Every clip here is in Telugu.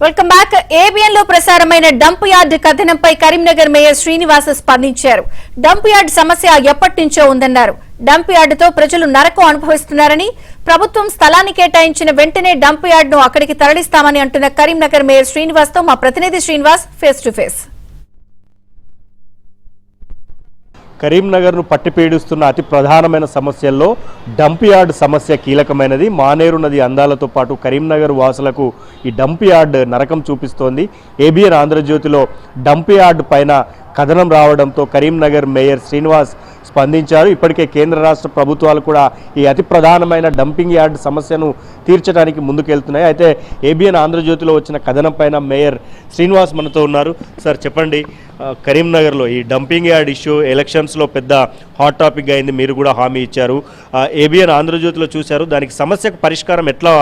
Welcome back. ఏబిఎన్ లో ప్రసారమైన డంప్ యార్డ్ కథనంపై కరీంనగర్ మేయర్ శ్రీనివాస్ స్పందించారు. డంప్ యార్డ్ సమస్య ఎప్పటి నుంచో ఉందన్నారు. డంప్ యార్డుతో ప్రజలు నరకం అనుభవిస్తున్నారని, ప్రభుత్వం స్థలాన్ని కేటాయించిన వెంటనే డంప్ యార్డ్ ను అక్కడికి తరలిస్తామని అంటున్న కరీంనగర్ మేయర్ శ్రీనివాస్ తో మా ప్రతినిధి శ్రీనివాస్ ఫేస్ టు ఫేస్. కరీంనగర్ను పట్టిపీడిస్తున్న అతి ప్రధానమైన సమస్యల్లో డంప్ యార్డ్ సమస్య కీలకమైనది. మానేరు నది అందాలతో పాటు కరీంనగర్ వాసులకు ఈ డంప్ యార్డ్ నరకం చూపిస్తోంది. ఏబిఎన్ ఆంధ్రజ్యోతిలో డంప్ యార్డ్ పైన కథనం రావడంతో కరీంనగర్ మేయర్ శ్రీనివాస్ స్పందించారు. ఇప్పటికే కేంద్ర రాష్ట్ర ప్రభుత్వాలు కూడా ఈ అతి ప్రధానమైన డంపింగ్ యార్డ్ సమస్యను తీర్చడానికి ముందుకెళ్తున్నాయి. అయితే ఏబిఎన్ ఆంధ్రజ్యోతిలో వచ్చిన కథనం పైన మేయర్ శ్రీనివాస్ మనతో ఉన్నారు. సార్ చెప్పండి, కరీంనగర్లో ఈ డంపింగ్ యార్డ్ ఇష్యూ ఎలక్షన్స్లో పెద్ద హాట్ టాపిక్ అయింది. మీరు కూడా హామీ ఇచ్చారు. ఏబిఎన్ ఆంధ్రజ్యోతిలో చూశారు. దానికి సమస్యకు పరిష్కారం ఎట్లా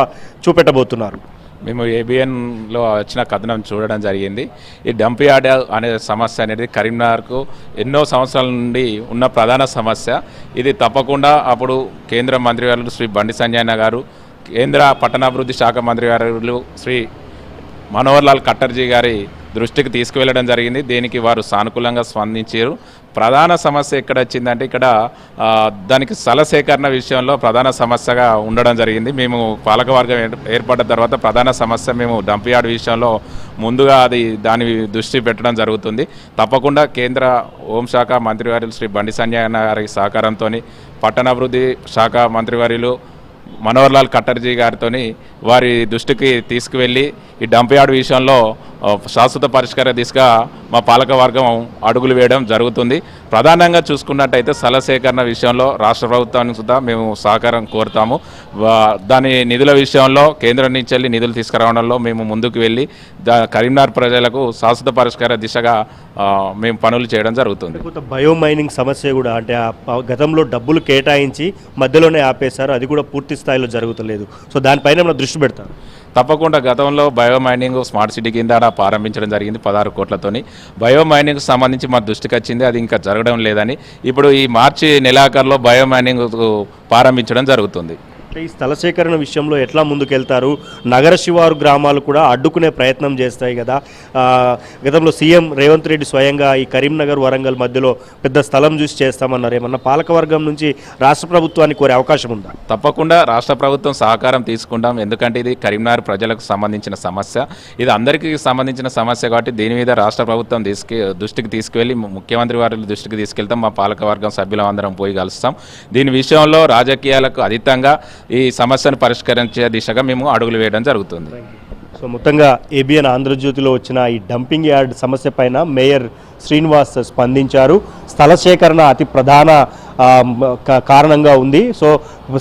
చూపెట్టబోతున్నారు? మేము ఏబిఎన్లో వచ్చిన కథనం చూడడం జరిగింది. ఈ డంప్ యార్డ్ అనే సమస్య అనేది కరీంనగర్కు ఎన్నో సంవత్సరాల నుండి ఉన్న ప్రధాన సమస్య. ఇది తప్పకుండా అప్పుడు కేంద్ర మంత్రివర్యులు శ్రీ బండి సంజయ్ గారు, కేంద్ర పట్టణాభివృద్ధి శాఖ మంత్రివర్యులు శ్రీ మనోహర్ లాల్ ఖట్టర్జీ గారి దృష్టికి తీసుకువెళ్ళడం జరిగింది. దీనికి వారు సానుకూలంగా స్పందించారు. ప్రధాన సమస్య ఎక్కడ వచ్చిందంటే ఇక్కడ దానికి స్థల సేకరణ విషయంలో ప్రధాన సమస్యగా ఉండడం జరిగింది. మేము పాలకవర్గం ఏర్పడ్డ తర్వాత ప్రధాన సమస్య మేము డంప్ యార్డ్ విషయంలో ముందుగా దాని దృష్టి పెట్టడం జరుగుతుంది. తప్పకుండా కేంద్ర హోంశాఖ మంత్రివర్యులు శ్రీ బండి సంజయ్ గారి సహకారంతో పట్టణాభివృద్ధి శాఖ మంత్రివర్యులు మనోహర్ లాల్ ఖట్టర్జీ గారితో వారి దృష్టికి తీసుకువెళ్ళి ఈ డంప్ యార్డ్ విషయంలో శాశ్వత పరిష్కార దిశగా మా పాలకవర్గం అడుగులు వేయడం జరుగుతుంది. ప్రధానంగా చూసుకున్నట్టయితే స్థల సేకరణ విషయంలో రాష్ట్ర ప్రభుత్వానికి సుద్ధా మేము సహకారం కోరుతాము. దాని నిధుల విషయంలో కేంద్రం నుంచి వెళ్ళి నిధులు తీసుకురావడంలో మేము ముందుకు వెళ్ళి కరీంనగర్ ప్రజలకు శాశ్వత పరిష్కార దిశగా మేము పనులు చేయడం జరుగుతుంది. బయో మైనింగ్ సమస్య కూడా అంటే గతంలో డబ్బులు కేటాయించి మధ్యలోనే ఆపేశారు. అది కూడా పూర్తి స్థాయిలో జరుగుతలేదు. సో దానిపైన మనం దృష్టి పెడతారు. తప్పకుండా గతంలో బయో మైనింగ్ స్మార్ట్ సిటీ కింద ప్రారంభించడం జరిగింది 16 కోట్లతోని. బయో మైనింగ్ సంబంధించి మా దృష్టికి వచ్చింది, అది ఇంకా జరగడం లేదని ఇప్పుడు ఈ మార్చి నెలాఖరులో బయో మైనింగ్ ప్రారంభించడం జరుగుతుంది. ఈ స్థల సేకరణ విషయంలో ఎట్లా ముందుకెళ్తారు? నగర శివారు గ్రామాలు కూడా అడ్డుకునే ప్రయత్నం చేస్తాయి కదా. గతంలో సీఎం రేవంత్ రెడ్డి స్వయంగా ఈ కరీంనగర్ వరంగల్ మధ్యలో పెద్ద స్థలం చూసి చేస్తామన్నారు. ఏమన్నా పాలకవర్గం నుంచి రాష్ట్ర ప్రభుత్వానికి కోరే అవకాశం ఉందా? తప్పకుండా రాష్ట్ర ప్రభుత్వం సహకారం తీసుకుంటాం. ఎందుకంటే ఇది కరీంనగర్ ప్రజలకు సంబంధించిన సమస్య, ఇది అందరికీ సంబంధించిన సమస్య కాబట్టి దీని మీద రాష్ట్ర ప్రభుత్వం దృష్టికి తీసుకువెళ్ళి ముఖ్యమంత్రి వారి దృష్టికి తీసుకెళ్తాం. మా పాలకవర్గం సభ్యులం అందరం పోయి కలుస్తాం. దీని విషయంలో రాజకీయాలకు అతీతంగా ఈ సమస్యను పరిష్కరించే దిశగా మేము అడుగులు వేయడం జరుగుతుంది. సో మొత్తంగా ఏబిఎన్ ఆంధ్రజ్యోతిలో వచ్చిన ఈ డంపింగ్ యార్డ్ సమస్య పైన మేయర్ శ్రీనివాస్ స్పందించారు. స్థల సేకరణ అతి ప్రధాన కారణంగా ఉంది. సో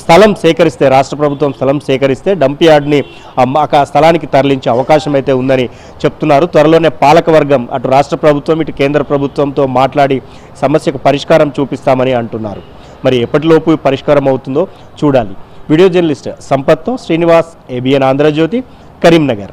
స్థలం సేకరిస్తే, రాష్ట్ర ప్రభుత్వం స్థలం సేకరిస్తే డంప్ యార్డ్ని ఆ స్థలానికి తరలించే అవకాశం అయితే ఉందని చెప్తున్నారు. త్వరలోనే పాలకవర్గం అటు రాష్ట్ర ప్రభుత్వం ఇటు కేంద్ర ప్రభుత్వంతో మాట్లాడి సమస్యకు పరిష్కారం చూపిస్తామని అంటున్నారు. మరి ఎప్పటిలోపు పరిష్కారం అవుతుందో చూడాలి. వీడియో జర్నలిస్ట్ సంపత్తో శ్రీనివాస్, ఏబిఎన్ ఆంధ్రజ్యోతి, కరీంనగర్.